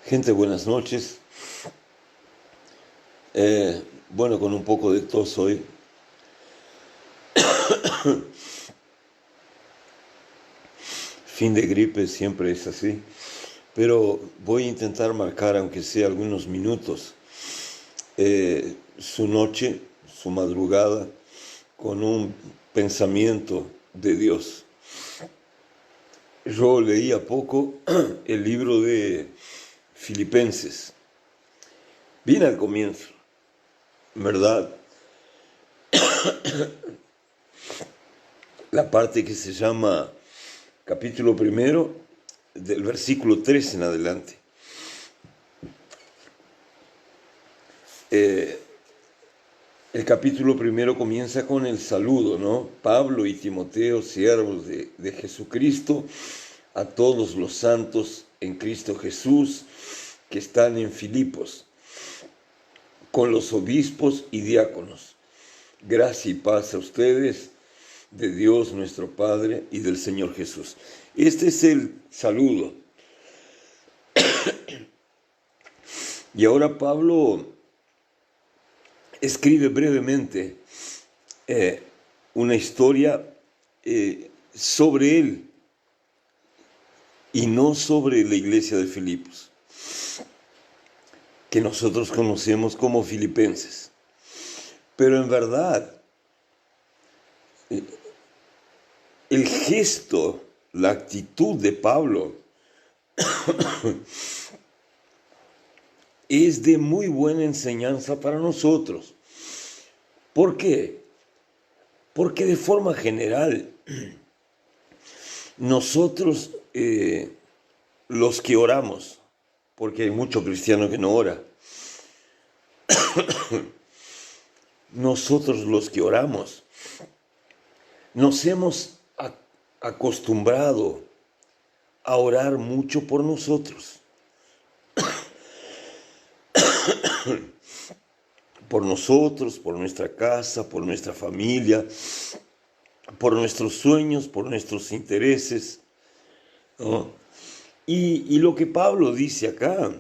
Gente, buenas noches. Bueno, con un poco de tos hoy. Fin de gripe siempre es así. Pero voy a intentar marcar, aunque sea algunos minutos, su noche, su madrugada, con un pensamiento de Dios. Yo leí a poco el libro de Filipenses, bien al comienzo, ¿verdad? La parte que se llama capítulo primero, del versículo 3 en adelante. El capítulo primero comienza con el saludo, ¿no? Pablo y Timoteo, siervos de Jesucristo, a todos los santos en Cristo Jesús que están en Filipos, con los obispos y diáconos. Gracia y paz a ustedes, de Dios nuestro Padre y del Señor Jesús. Este es el saludo. Y ahora Pablo escribe brevemente una historia sobre él y no sobre la iglesia de Filipos, que nosotros conocemos como filipenses. Pero en verdad, el gesto, la actitud de Pablo es de muy buena enseñanza para nosotros. ¿Por qué? Porque de forma general, nosotros los que oramos, porque hay mucho cristiano que no ora, nosotros los que oramos, nos hemos acostumbrado a orar mucho por nosotros. Por nosotros, por nuestra casa, por nuestra familia, por nuestros sueños, por nuestros intereses, ¿no? Y lo que Pablo dice acá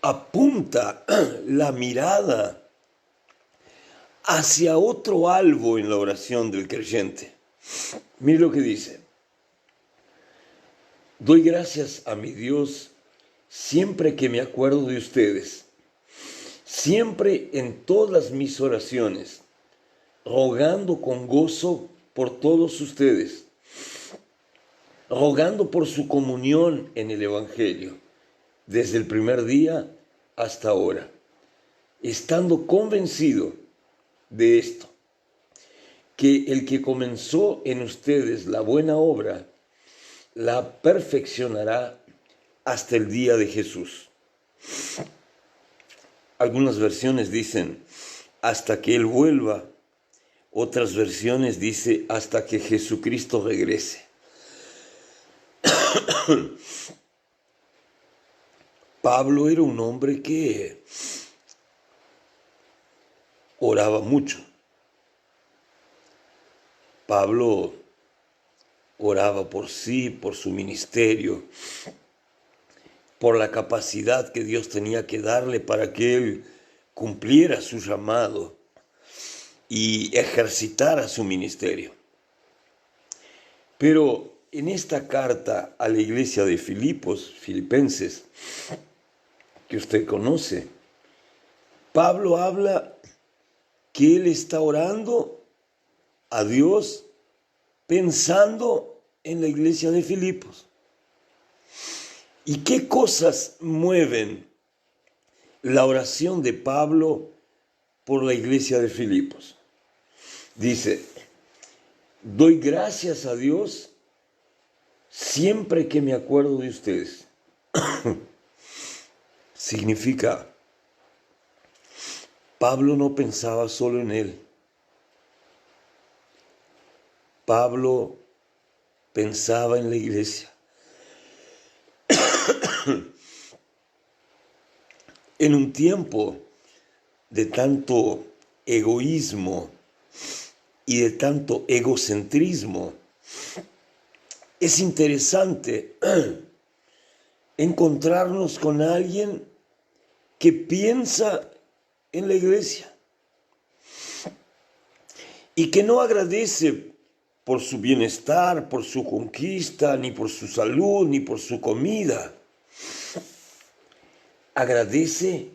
apunta la mirada hacia otro algo en la oración del creyente. Mire lo que dice: doy gracias a mi Dios siempre que me acuerdo de ustedes, siempre en todas mis oraciones, rogando con gozo por todos ustedes, rogando por su comunión en el Evangelio, desde el primer día hasta ahora, estando convencido de esto, que el que comenzó en ustedes la buena obra, la perfeccionará hasta el día de Jesús. Algunas versiones dicen hasta que Él vuelva, otras versiones dicen hasta que Jesucristo regrese. Pablo era un hombre que oraba mucho. Pablo oraba por sí, por su ministerio, por la capacidad que Dios tenía que darle para que él cumpliera su llamado y ejercitara su ministerio. Pero en esta carta a la iglesia de Filipenses, que usted conoce, Pablo habla que él está orando a Dios pensando en la iglesia de Filipos. ¿Y qué cosas mueven la oración de Pablo por la iglesia de Filipos? Dice: doy gracias a Dios siempre que me acuerdo de ustedes. Significa, Pablo no pensaba solo en él. Pablo pensaba en la iglesia. En un tiempo de tanto egoísmo y de tanto egocentrismo, es interesante encontrarnos con alguien que piensa en la iglesia y que no agradece por su bienestar, por su conquista, ni por su salud, ni por su comida. Agradece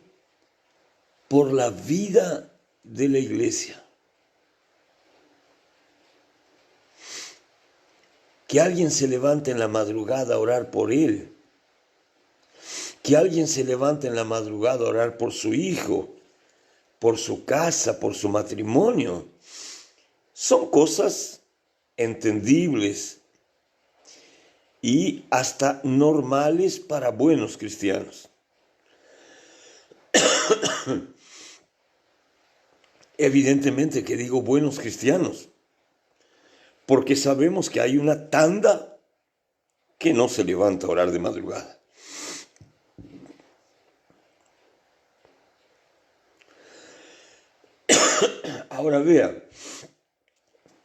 por la vida de la iglesia. Que alguien se levante en la madrugada a orar por él. Que alguien se levante en la madrugada a orar por su hijo, por su casa, por su matrimonio. Son cosas entendibles y hasta normales para buenos cristianos. Evidentemente que digo buenos cristianos, porque sabemos que hay una tanda que no se levanta a orar de madrugada. Ahora vea,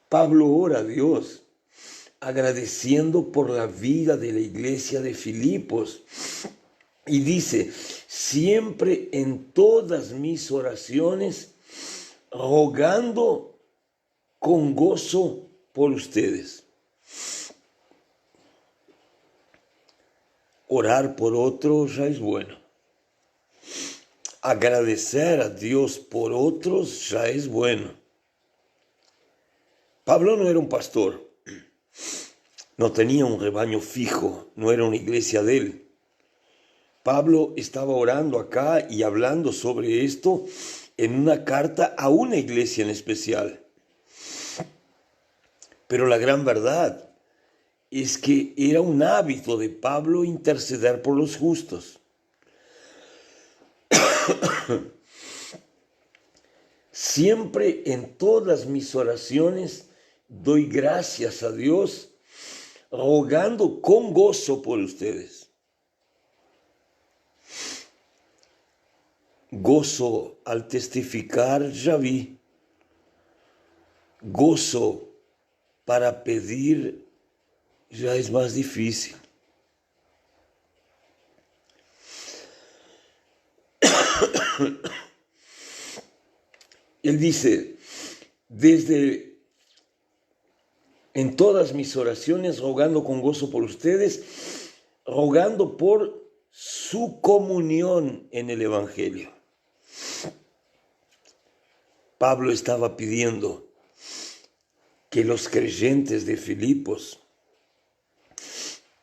Pablo ora a Dios agradeciendo por la vida de la iglesia de Filipos y dice, siempre en todas mis oraciones, rogando con gozo por ustedes. Orar por otros ya es bueno. Agradecer a Dios por otros ya es bueno. Pablo no era un pastor, no tenía un rebaño fijo, no era una iglesia de él. Pablo estaba orando acá y hablando sobre esto en una carta a una iglesia en especial. Pero la gran verdad es que era un hábito de Pablo interceder por los justos. Siempre en todas mis oraciones doy gracias a Dios, rogando con gozo por ustedes. Gozo al testificar ya vi. Gozo para pedir ya es más difícil. Él dice, en todas mis oraciones, rogando con gozo por ustedes, rogando por su comunión en el Evangelio. Pablo estaba pidiendo que los creyentes de Filipos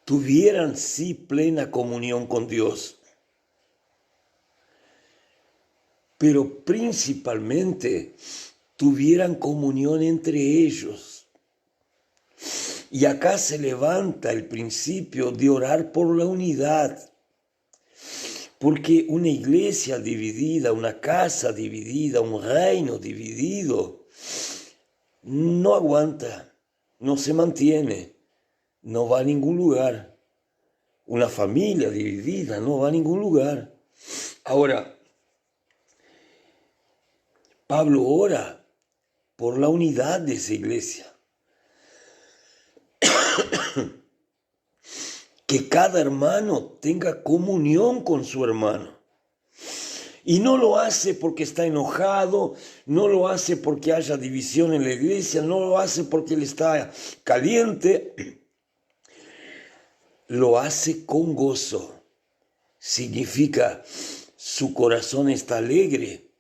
tuvieran sí plena comunión con Dios, pero principalmente tuvieran comunión entre ellos. Y acá se levanta el principio de orar por la unidad, porque una iglesia dividida, una casa dividida, un reino dividido, no aguanta, no se mantiene, no va a ningún lugar. Una familia dividida no va a ningún lugar. Ahora, Pablo ora por la unidad de esa iglesia. Que cada hermano tenga comunión con su hermano. Y no lo hace porque está enojado, no lo hace porque haya división en la iglesia, no lo hace porque él está caliente. Lo hace con gozo. Significa, su corazón está alegre.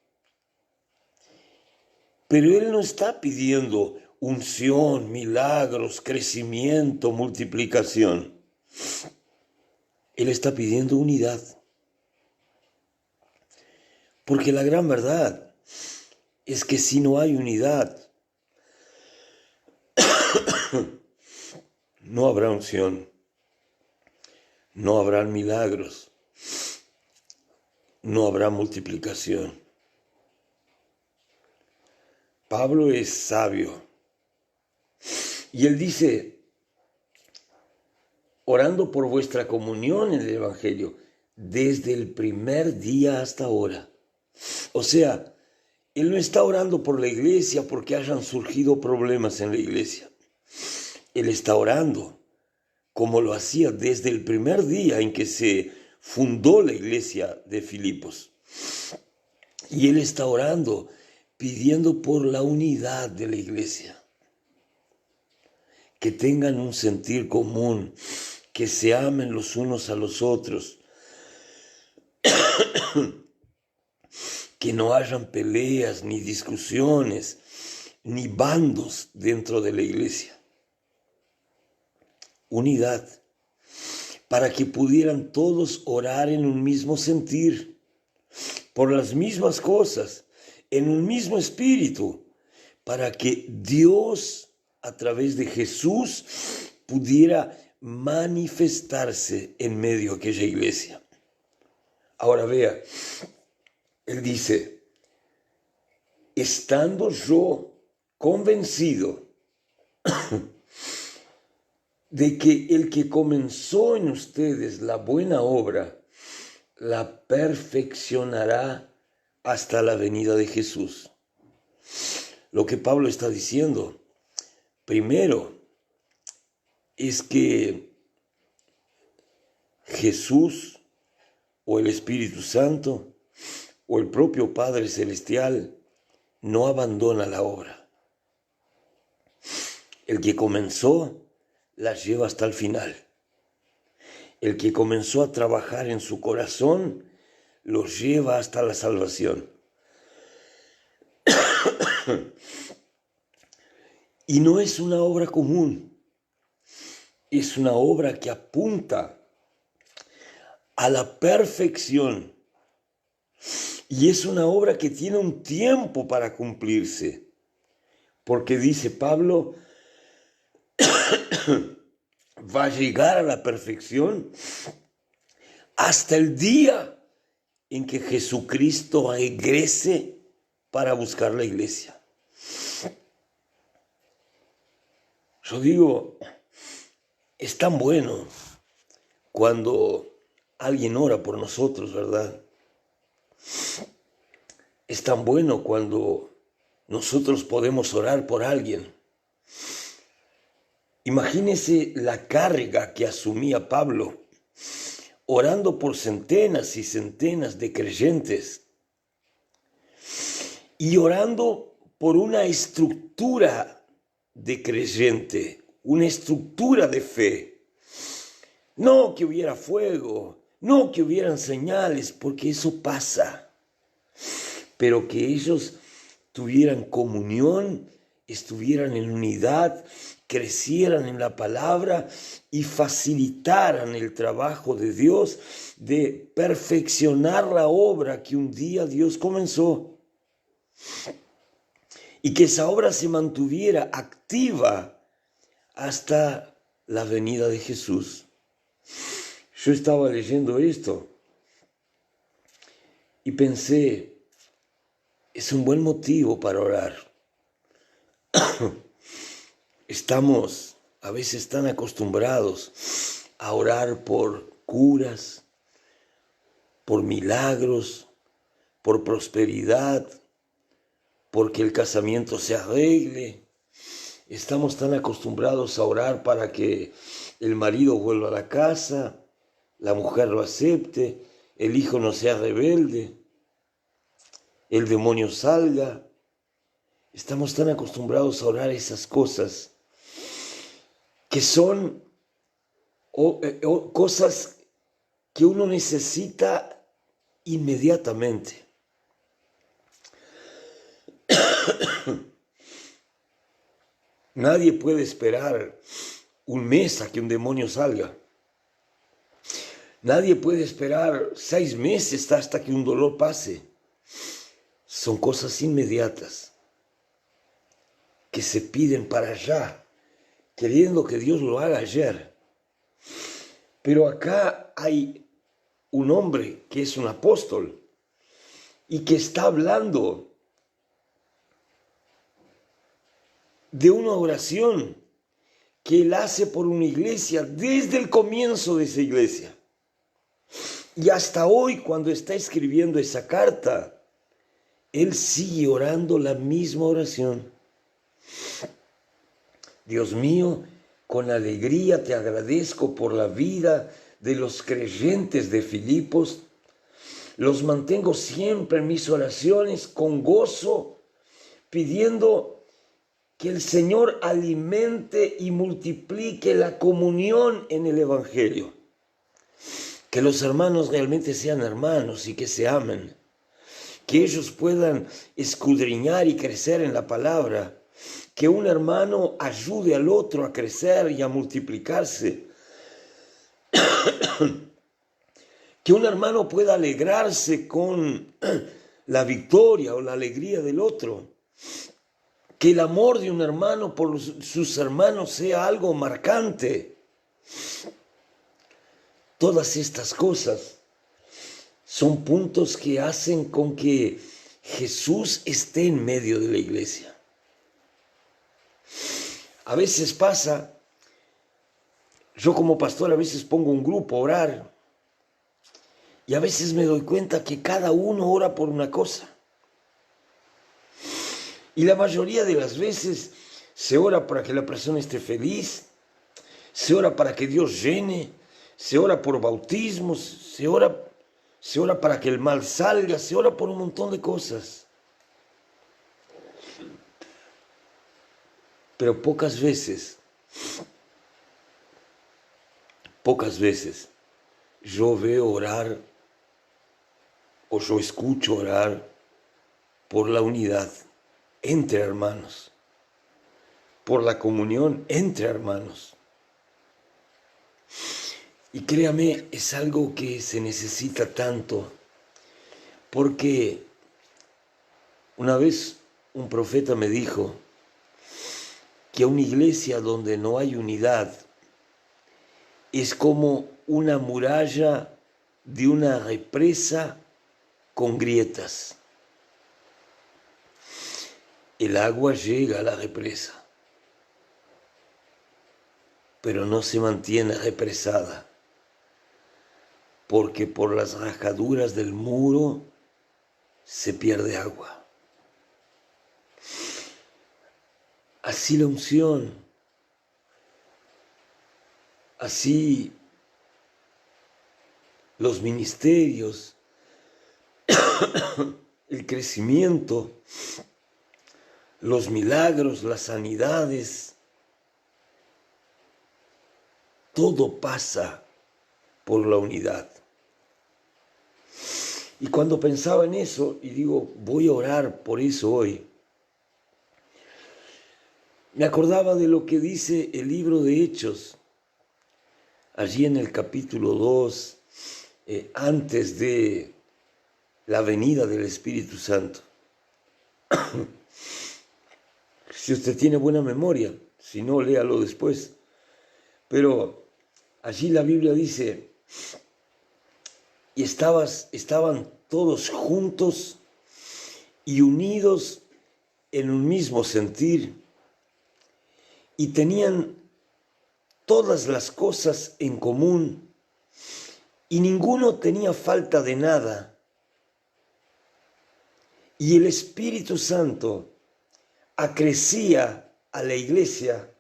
Pero él no está pidiendo unción, milagros, crecimiento, multiplicación. Él está pidiendo unidad. Porque la gran verdad es que si no hay unidad, no habrá unción, no habrá milagros, no habrá multiplicación. Pablo es sabio y él dice, orando por vuestra comunión en el Evangelio, desde el primer día hasta ahora. O sea, Él no está orando por la iglesia porque hayan surgido problemas en la iglesia. Él está orando como lo hacía desde el primer día en que se fundó la iglesia de Filipos. Y él está orando, pidiendo por la unidad de la iglesia. Que tengan un sentir común, que se amen los unos a los otros, que no hayan peleas, ni discusiones, ni bandos dentro de la iglesia. Unidad, para que pudieran todos orar en un mismo sentir, por las mismas cosas, en un mismo espíritu, para que Dios, a través de Jesús, pudiera manifestarse en medio de aquella iglesia. Ahora vea, él dice, estando yo convencido de que el que comenzó en ustedes la buena obra, la perfeccionará hasta la venida de Jesús. Lo que Pablo está diciendo, primero, es que Jesús o el Espíritu Santo o el propio Padre Celestial no abandona la obra. El que comenzó la lleva hasta el final. El que comenzó a trabajar en su corazón lo lleva hasta la salvación. Y no es una obra común, es una obra que apunta a la perfección. Y es una obra que tiene un tiempo para cumplirse. Porque dice Pablo, va a llegar a la perfección hasta el día en que Jesucristo egrese para buscar la iglesia. Yo digo, es tan bueno cuando alguien ora por nosotros, ¿verdad? Es tan bueno cuando nosotros podemos orar por alguien. Imagínese la carga que asumía Pablo, orando por centenas y centenas de creyentes y orando por una estructura de creyente, una estructura de fe. No que hubiera fuego, no que hubieran señales, porque eso pasa, pero que ellos tuvieran comunión, estuvieran en unidad, crecieran en la palabra y facilitaran el trabajo de Dios de perfeccionar la obra que un día Dios comenzó. Y que esa obra se mantuviera activa hasta la venida de Jesús. Yo estaba leyendo esto y pensé, es un buen motivo para orar. Estamos a veces tan acostumbrados a orar por curas, por milagros, por prosperidad, porque el casamiento se arregle. Estamos tan acostumbrados a orar para que el marido vuelva a la casa, la mujer lo acepte, el hijo no sea rebelde, el demonio salga. Estamos tan acostumbrados a orar esas cosas que son cosas que uno necesita inmediatamente. Nadie puede esperar un mes a que un demonio salga. Nadie puede esperar 6 meses hasta que un dolor pase. Son cosas inmediatas que se piden para allá, queriendo que Dios lo haga ayer. Pero acá hay un hombre que es un apóstol y que está hablando de una oración que él hace por una iglesia desde el comienzo de esa iglesia. Y hasta hoy, cuando está escribiendo esa carta, él sigue orando la misma oración. Dios mío, con alegría te agradezco por la vida de los creyentes de Filipos. Los mantengo siempre en mis oraciones con gozo, pidiendo que el Señor alimente y multiplique la comunión en el Evangelio. Que los hermanos realmente sean hermanos y que se amen. Que ellos puedan escudriñar y crecer en la palabra. Que un hermano ayude al otro a crecer y a multiplicarse. Que un hermano pueda alegrarse con la victoria o la alegría del otro. Que el amor de un hermano por sus hermanos sea algo marcante. Todas estas cosas son puntos que hacen con que Jesús esté en medio de la iglesia. A veces pasa, yo como pastor a veces pongo un grupo a orar y a veces me doy cuenta que cada uno ora por una cosa. Y la mayoría de las veces se ora para que la persona esté feliz, se ora para que Dios llene, se ora por bautismos, se ora para que el mal salga, se ora por un montón de cosas. Pero pocas veces yo veo orar o yo escucho orar por la unidad entre hermanos, por la comunión entre hermanos. Y créame, es algo que se necesita tanto, porque una vez un profeta me dijo que una iglesia donde no hay unidad es como una muralla de una represa con grietas. El agua llega a la represa, pero no se mantiene represada, porque por las rajaduras del muro se pierde agua. Así la unción, así los ministerios, el crecimiento, los milagros, las sanidades, todo pasa por la unidad. Y cuando pensaba en eso, y digo, voy a orar por eso hoy, me acordaba de lo que dice el libro de Hechos, allí en el capítulo 2, antes de la venida del Espíritu Santo. Si usted tiene buena memoria, si no, léalo después. Pero allí la Biblia dice, y estaban todos juntos y unidos en un mismo sentir, y tenían todas las cosas en común, y ninguno tenía falta de nada. Y el Espíritu Santo acrecía a la iglesia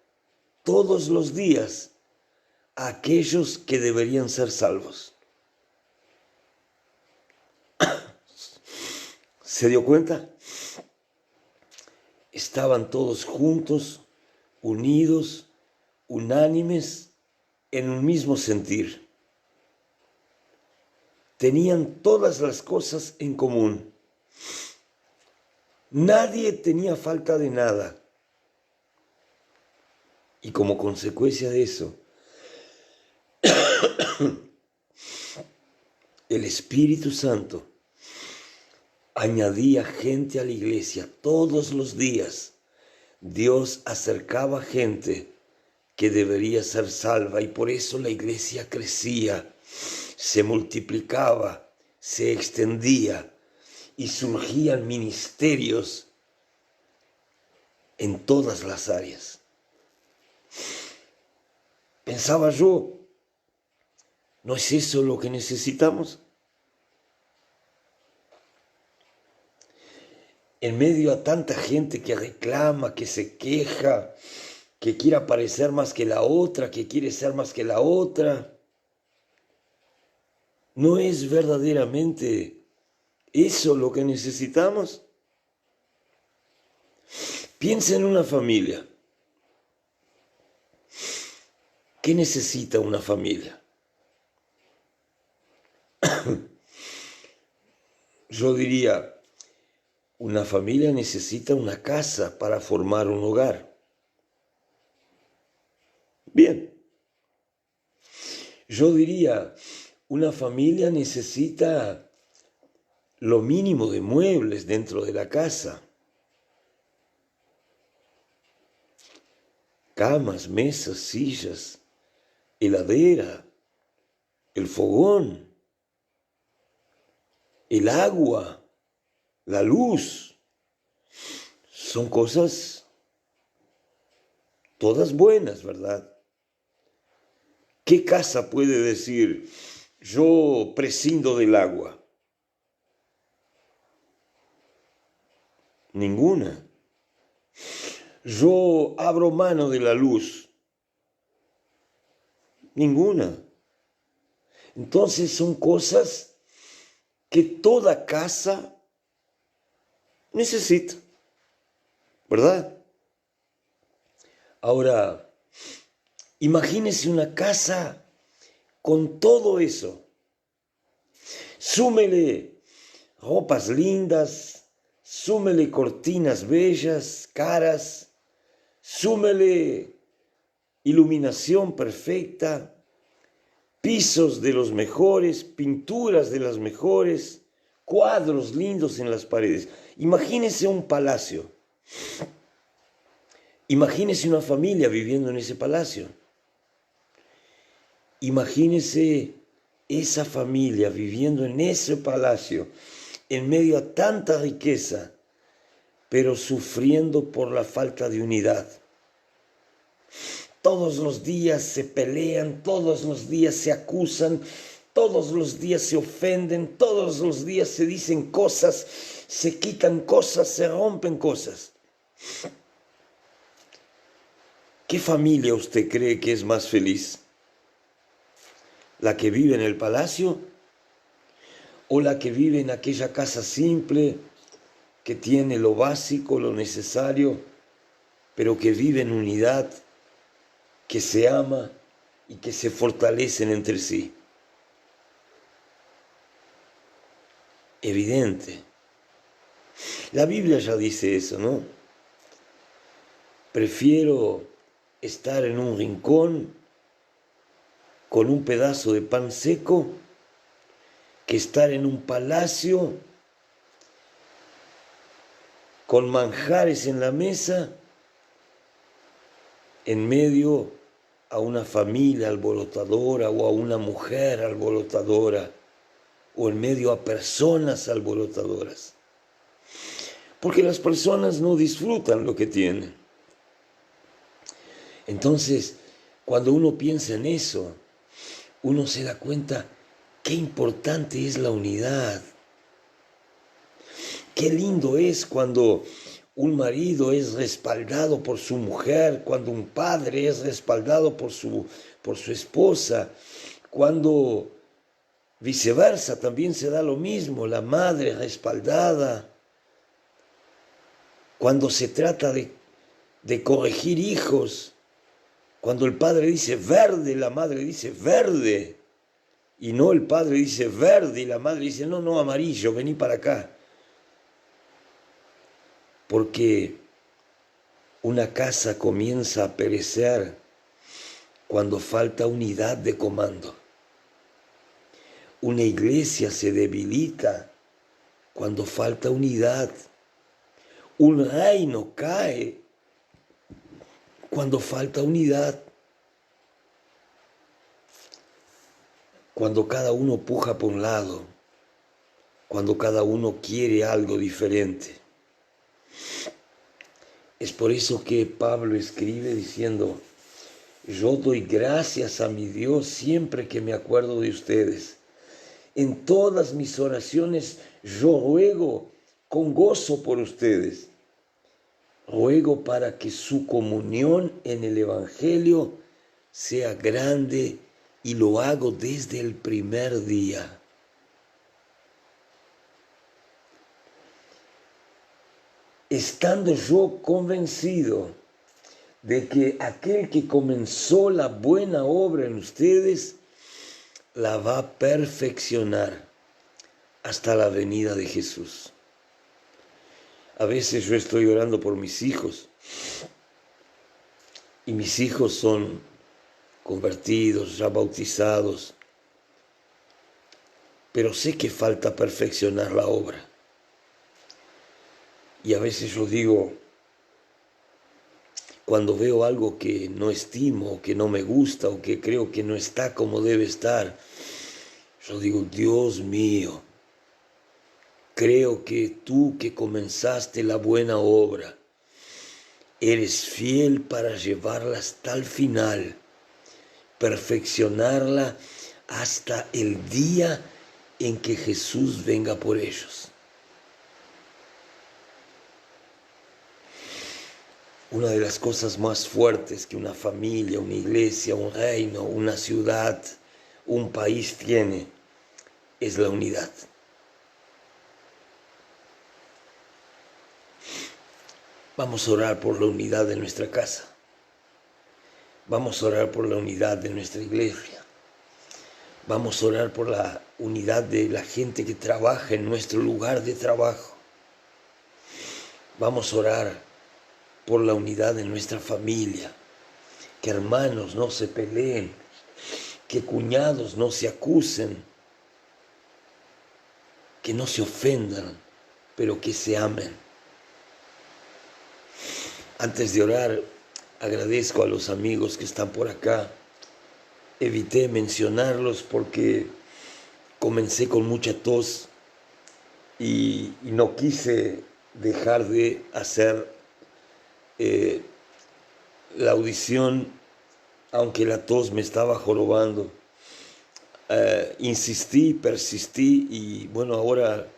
todos los días a aquellos que deberían ser salvos. ¿Se dio cuenta? Estaban todos juntos, unidos, unánimes, en un mismo sentir. Tenían todas las cosas en común. Nadie tenía falta de nada. Y como consecuencia de eso, el Espíritu Santo añadía gente a la iglesia todos los días. Dios acercaba gente que debería ser salva, y por eso la iglesia crecía, se multiplicaba, se extendía y surgían ministerios en todas las áreas. Pensaba yo, ¿no es eso lo que necesitamos? en medio a tanta gente que reclama, que se queja, que quiere parecer más que la otra, que quiere ser más que la otra, ¿no es verdaderamente eso lo que necesitamos? Piensa en una familia. ¿Qué necesita una familia? Yo diría, una familia necesita una casa para formar un hogar. Bien. Yo diría, una familia necesita lo mínimo de muebles dentro de la casa. Camas, mesas, sillas, heladera, el fogón, el agua, la luz. Son cosas todas buenas, ¿verdad? ¿Qué casa puede decir, yo prescindo del agua? Ninguna. Yo abro mano de la luz. Ninguna. Entonces son cosas que toda casa necesita, ¿verdad? Ahora, imagínese una casa con todo eso. Súmele ropas lindas, súmele cortinas bellas, caras, súmele iluminación perfecta, pisos de los mejores, pinturas de las mejores, cuadros lindos en las paredes. Imagínese un palacio. Imagínese una familia viviendo en ese palacio. Imagínese esa familia viviendo en ese palacio, en medio a tanta riqueza, pero sufriendo por la falta de unidad. Todos los días se pelean, todos los días se acusan, todos los días se ofenden, todos los días se dicen cosas, se quitan cosas, se rompen cosas. ¿Qué familia usted cree que es más feliz? ¿La que vive en el palacio o la que vive en aquella casa simple que tiene lo básico, lo necesario, pero que vive en unidad, que se ama y que se fortalecen entre sí? Evidente. La Biblia ya dice eso, ¿no? Prefiero estar en un rincón con un pedazo de pan seco que estar en un palacio con manjares en la mesa en medio a una familia alborotadora o a una mujer alborotadora o en medio a personas alborotadoras. Porque las personas no disfrutan lo que tienen. Entonces, cuando uno piensa en eso, uno se da cuenta qué importante es la unidad. Qué lindo es cuando un marido es respaldado por su mujer, cuando un padre es respaldado por su esposa, cuando viceversa también se da lo mismo, la madre respaldada. Cuando se trata de corregir hijos, cuando el padre dice verde, la madre dice verde, y no el padre dice verde y la madre dice no, amarillo, vení para acá. Porque una casa comienza a perecer cuando falta unidad de comando. Una iglesia se debilita cuando falta unidad. Un reino cae cuando falta unidad. Cuando cada uno puja por un lado, cuando cada uno quiere algo diferente. Es por eso que Pablo escribe diciendo, yo doy gracias a mi Dios siempre que me acuerdo de ustedes. En todas mis oraciones yo ruego con gozo por ustedes. Ruego para que su comunión en el Evangelio sea grande y lo hago desde el primer día. Estando yo convencido de que aquel que comenzó la buena obra en ustedes la va a perfeccionar hasta la venida de Jesús. A veces yo estoy orando por mis hijos y mis hijos son convertidos, ya bautizados, pero sé que falta perfeccionar la obra. Y a veces yo digo, cuando veo algo que no estimo, o que no me gusta, o que creo que no está como debe estar, yo digo, Dios mío, creo que tú que comenzaste la buena obra, eres fiel para llevarla hasta el final, perfeccionarla hasta el día en que Jesús venga por ellos. Una de las cosas más fuertes que una familia, una iglesia, un reino, una ciudad, un país tiene es la unidad. Vamos a orar por la unidad de nuestra casa. Vamos a orar por la unidad de nuestra iglesia. Vamos a orar por la unidad de la gente que trabaja en nuestro lugar de trabajo. Vamos a orar por la unidad de nuestra familia. Que hermanos no se peleen, que cuñados no se acusen, que no se ofendan, pero que se amen. Antes de orar, agradezco a los amigos que están por acá. Evité mencionarlos porque comencé con mucha tos y no quise dejar de hacer la audición, aunque la tos me estaba jorobando. Insistí, persistí y bueno, ahora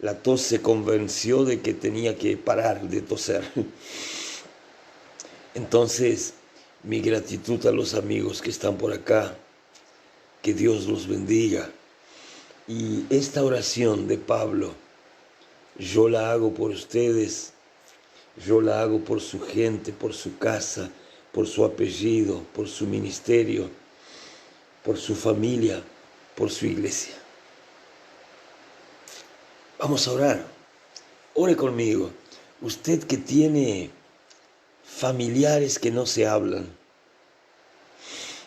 la tos se convenció de que tenía que parar de toser. Entonces, mi gratitud a los amigos que están por acá, que Dios los bendiga. Y esta oración de Pablo, yo la hago por ustedes, yo la hago por su gente, por su casa, por su apellido, por su ministerio, por su familia, por su iglesia. Vamos a orar. Ore conmigo. Usted que tiene familiares que no se hablan.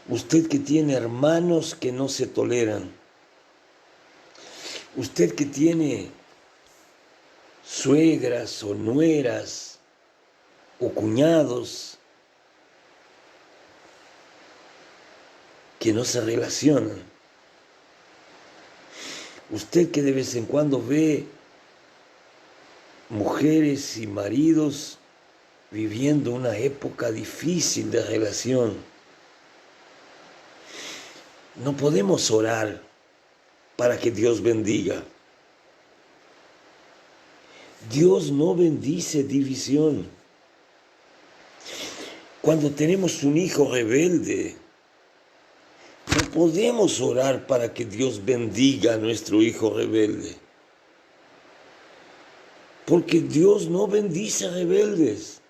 Usted que tiene hermanos que no se toleran. Usted que tiene suegras o nueras o cuñados que no se relacionan. Usted que de vez en cuando ve mujeres y maridos viviendo una época difícil de relación. No podemos orar para que Dios bendiga. Dios no bendice división. Cuando tenemos un hijo rebelde, no podemos orar para que Dios bendiga a nuestro hijo rebelde. Porque Dios no bendice rebeldes.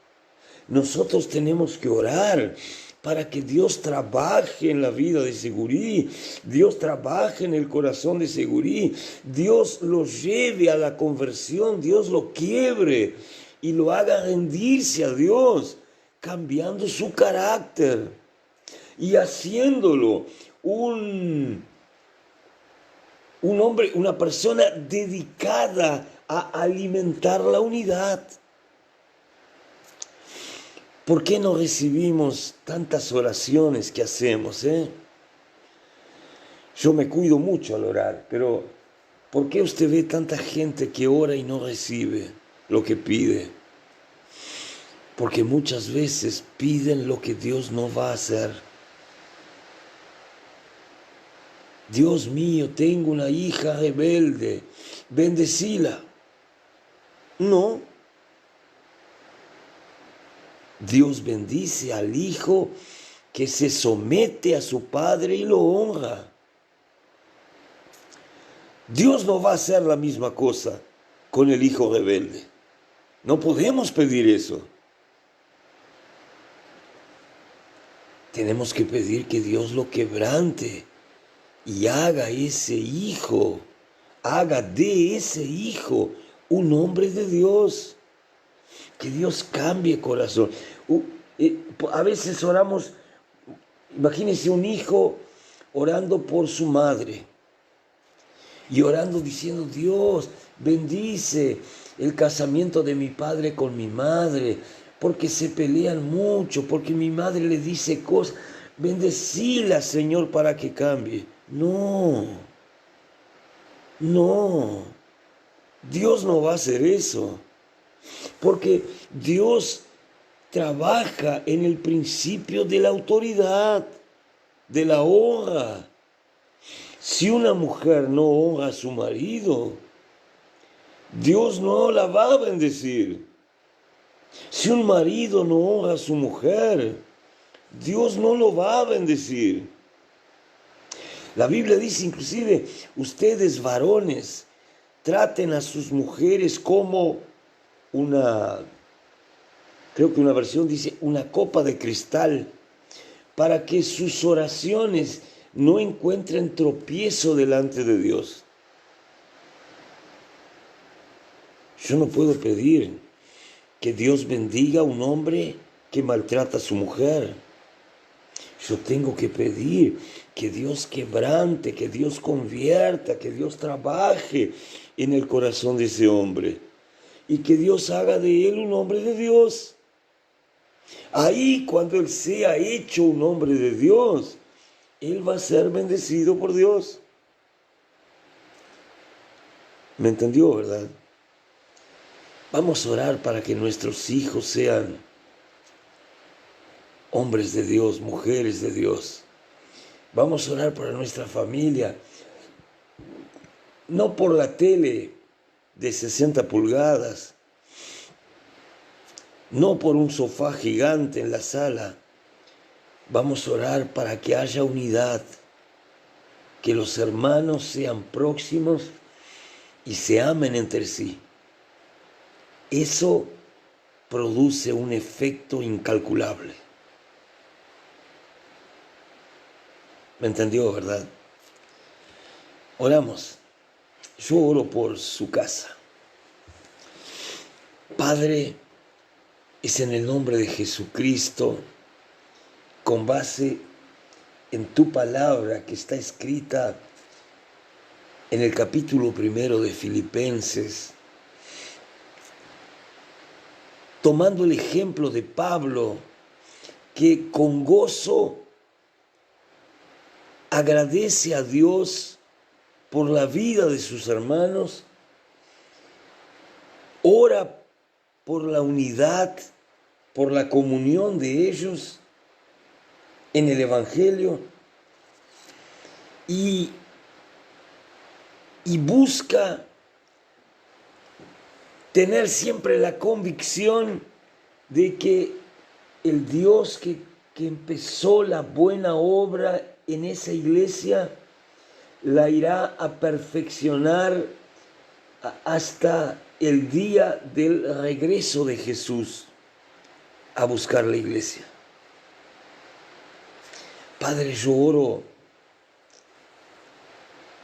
Nosotros tenemos que orar para que Dios trabaje en la vida de Segurí, Dios trabaje en el corazón de Segurí, Dios lo lleve a la conversión, Dios lo quiebre y lo haga rendirse a Dios, cambiando su carácter y haciéndolo un hombre, una persona dedicada a alimentar la unidad. ¿Por qué no recibimos tantas oraciones que hacemos? Yo me cuido mucho al orar, pero ¿por qué usted ve tanta gente que ora y no recibe lo que pide? Porque muchas veces piden lo que Dios no va a hacer. Dios mío, tengo una hija rebelde, bendecila. No. Dios bendice al hijo que se somete a su padre y lo honra. Dios no va a hacer la misma cosa con el hijo rebelde. No podemos pedir eso. Tenemos que pedir que Dios lo quebrante y haga de ese hijo un hombre de Dios. Que Dios cambie corazón. A veces oramos, imagínense un hijo orando por su madre y orando diciendo: Dios, bendice el casamiento de mi padre con mi madre, porque se pelean mucho, porque mi madre le dice cosas. Bendecila, Señor, para que cambie. No, Dios no va a hacer eso, porque Dios trabaja en el principio de la autoridad, de la honra. Si una mujer no honra a su marido, Dios no la va a bendecir. Si un marido no honra a su mujer, Dios no lo va a bendecir. La Biblia dice inclusive: ustedes varones, traten a sus mujeres como creo que una versión dice, una copa de cristal, para que sus oraciones no encuentren tropiezo delante de Dios. Yo no puedo pedir que Dios bendiga a un hombre que maltrata a su mujer. Yo tengo que pedir que Dios quebrante, que Dios convierta, que Dios trabaje en el corazón de ese hombre y que Dios haga de él un hombre de Dios. Ahí, cuando él sea hecho un hombre de Dios, él va a ser bendecido por Dios. ¿Me entendió, verdad? Vamos a orar para que nuestros hijos sean hombres de Dios, mujeres de Dios. Vamos a orar por nuestra familia, no por la tele de 60 pulgadas, no por un sofá gigante en la sala. Vamos a orar para que haya unidad, que los hermanos sean próximos y se amen entre sí. Eso produce un efecto incalculable. ¿Me entendió, verdad? Oramos. Yo oro por su casa. Padre, es en el nombre de Jesucristo, con base en tu palabra que está escrita en el capítulo 1 de Filipenses, tomando el ejemplo de Pablo, que con gozo agradece a Dios por la vida de sus hermanos, ora por la unidad, por la comunión de ellos en el Evangelio y busca tener siempre la convicción de que el Dios que empezó la buena obra en esa iglesia la irá a perfeccionar hasta el día del regreso de Jesús a buscar la iglesia. Padre, yo oro,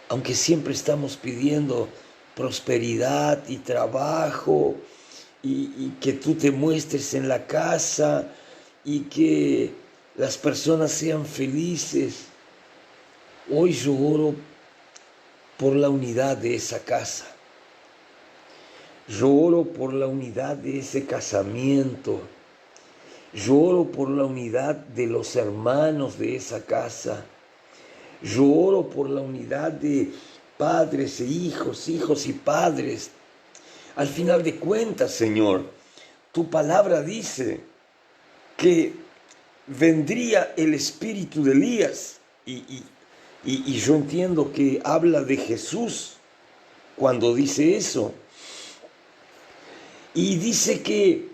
aunque siempre estamos pidiendo prosperidad y trabajo y que tú te muestres en la casa y que las personas sean felices, hoy yo oro por la unidad de esa casa. Yo oro por la unidad de ese casamiento. Yo oro por la unidad de los hermanos de esa casa. Yo oro por la unidad de padres e hijos, hijos y padres. Al final de cuentas, Señor, tu palabra dice que vendría el espíritu de Elías. Y yo entiendo que habla de Jesús cuando dice eso. Y dice que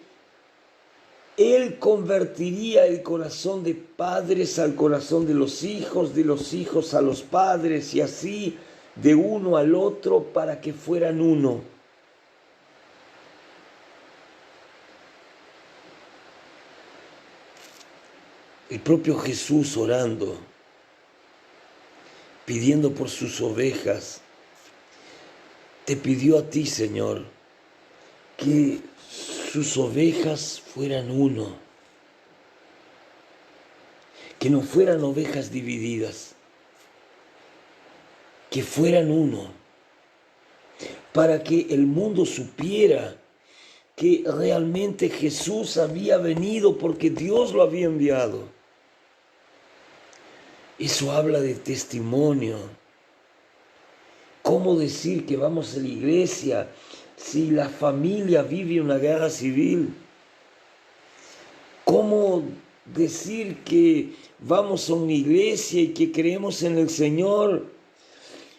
Él convertiría el corazón de padres al corazón de los hijos a los padres, y así de uno al otro para que fueran uno. El propio Jesús orando, pidiendo por sus ovejas, te pidió a ti, Señor, que sus ovejas fueran uno, que no fueran ovejas divididas, que fueran uno, para que el mundo supiera que realmente Jesús había venido porque Dios lo había enviado. Eso habla de testimonio. ¿Cómo decir que vamos a la iglesia si la familia vive una guerra civil? ¿Cómo decir que vamos a una iglesia y que creemos en el Señor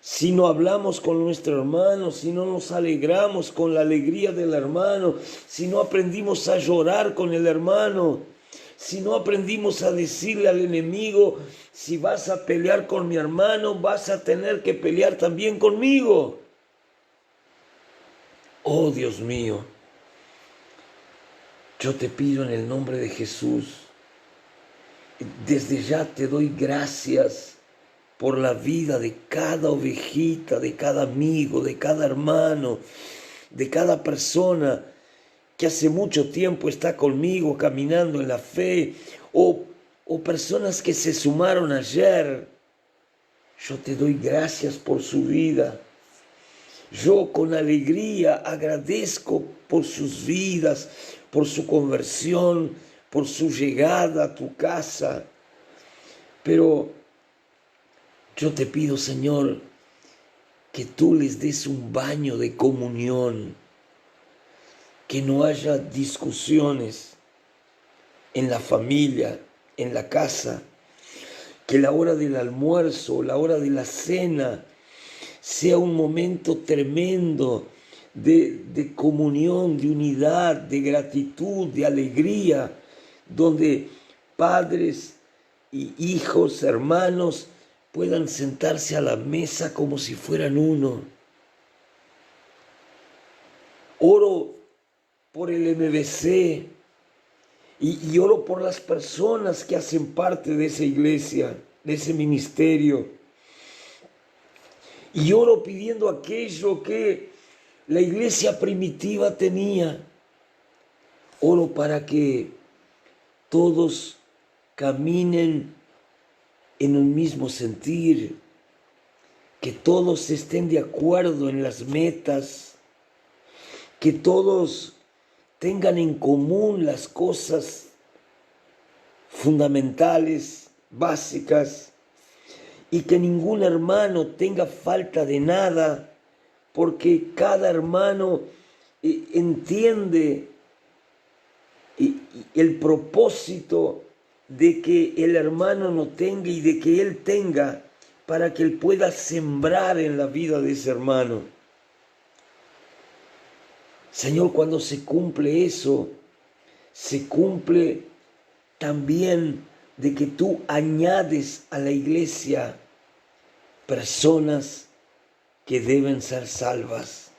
si no hablamos con nuestro hermano, si no nos alegramos con la alegría del hermano, si no aprendimos a llorar con el hermano, si no aprendimos a decirle al enemigo, si vas a pelear con mi hermano, vas a tener que pelear también conmigo? Oh Dios mío, yo te pido en el nombre de Jesús, desde ya te doy gracias por la vida de cada ovejita, de cada amigo, de cada hermano, de cada persona que hace mucho tiempo está conmigo caminando en la fe, o personas que se sumaron ayer. Yo te doy gracias por su vida. Yo con alegría agradezco por sus vidas, por su conversión, por su llegada a tu casa. Pero yo te pido, Señor, que tú les des un baño de comunión, que no haya discusiones en la familia, en la casa, que la hora del almuerzo, la hora de la cena, sea un momento tremendo de comunión, de unidad, de gratitud, de alegría, donde padres y hijos, hermanos, puedan sentarse a la mesa como si fueran uno. Oro por el MBC y oro por las personas que hacen parte de esa iglesia, de ese ministerio. Y oro pidiendo aquello que la iglesia primitiva tenía. Oro para que todos caminen en un mismo sentir, que todos estén de acuerdo en las metas, que todos tengan en común las cosas fundamentales, básicas, y que ningún hermano tenga falta de nada, porque cada hermano entiende el propósito de que el hermano no tenga y de que él tenga, para que él pueda sembrar en la vida de ese hermano. Señor, cuando se cumple eso, se cumple también de que tú añades a la iglesia personas que deben ser salvas.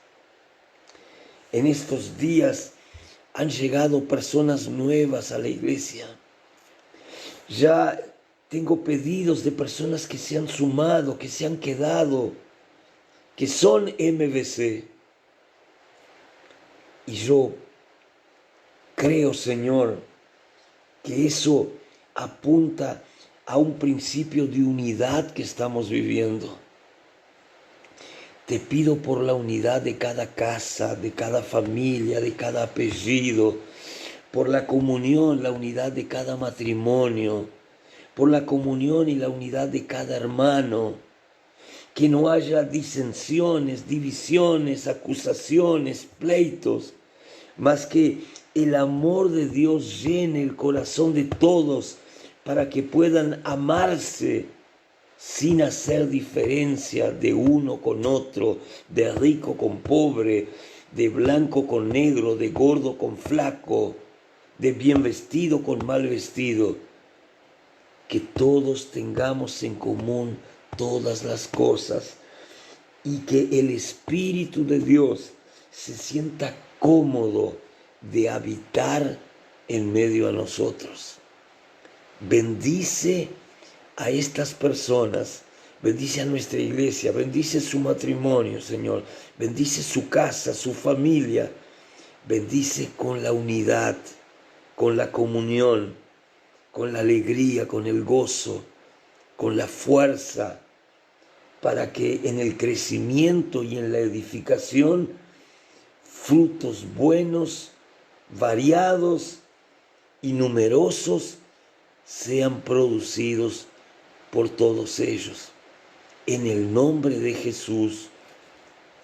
En estos días han llegado personas nuevas a la iglesia. Ya tengo pedidos de personas que se han sumado, que se han quedado, que son MBC. Y yo creo, Señor, que eso apunta a un principio de unidad que estamos viviendo. Te pido por la unidad de cada casa, de cada familia, de cada apellido, por la comunión, la unidad de cada matrimonio, por la comunión y la unidad de cada hermano, que no haya disensiones, divisiones, acusaciones, pleitos, más que el amor de Dios llene el corazón de todos para que puedan amarse sin hacer diferencia de uno con otro, de rico con pobre, de blanco con negro, de gordo con flaco, de bien vestido con mal vestido, que todos tengamos en común todas las cosas y que el Espíritu de Dios se sienta cómodo de habitar en medio a nosotros. Bendice a estas personas, bendice a nuestra iglesia, bendice su matrimonio, Señor, bendice su casa, su familia, bendice con la unidad, con la comunión, con la alegría, con el gozo, con la fuerza, para que en el crecimiento y en la edificación frutos buenos, variados y numerosos sean producidos por todos ellos. En el nombre de Jesús.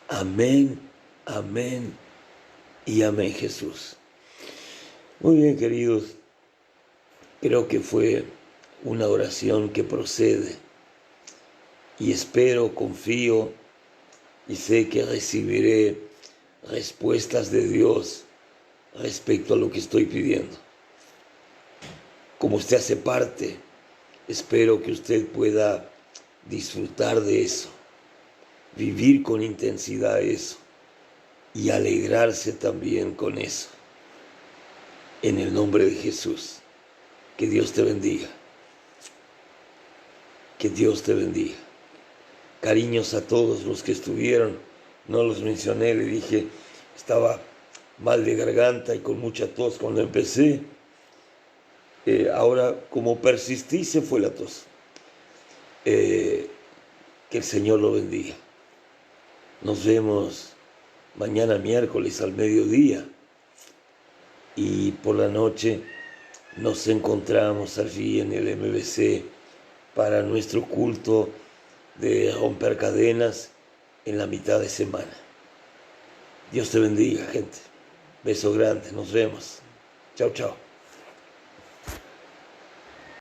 Amén, amén y amén, Jesús. Muy bien, queridos. Creo que fue una oración que procede y espero, confío y sé que recibiré respuestas de Dios respecto a lo que estoy pidiendo. Como usted hace parte, espero que usted pueda disfrutar de eso, vivir con intensidad eso y alegrarse también con eso. En el nombre de Jesús, que Dios te bendiga. Que Dios te bendiga. Cariños a todos los que estuvieron, no los mencioné, le dije, estaba mal de garganta y con mucha tos cuando empecé. Ahora, como persistí, se fue la tos. Que el Señor lo bendiga. Nos vemos mañana miércoles al mediodía y por la noche nos encontramos allí en el MBC para nuestro culto de romper cadenas en la mitad de semana. Dios te bendiga, gente. Beso grande, nos vemos. Chao, chao.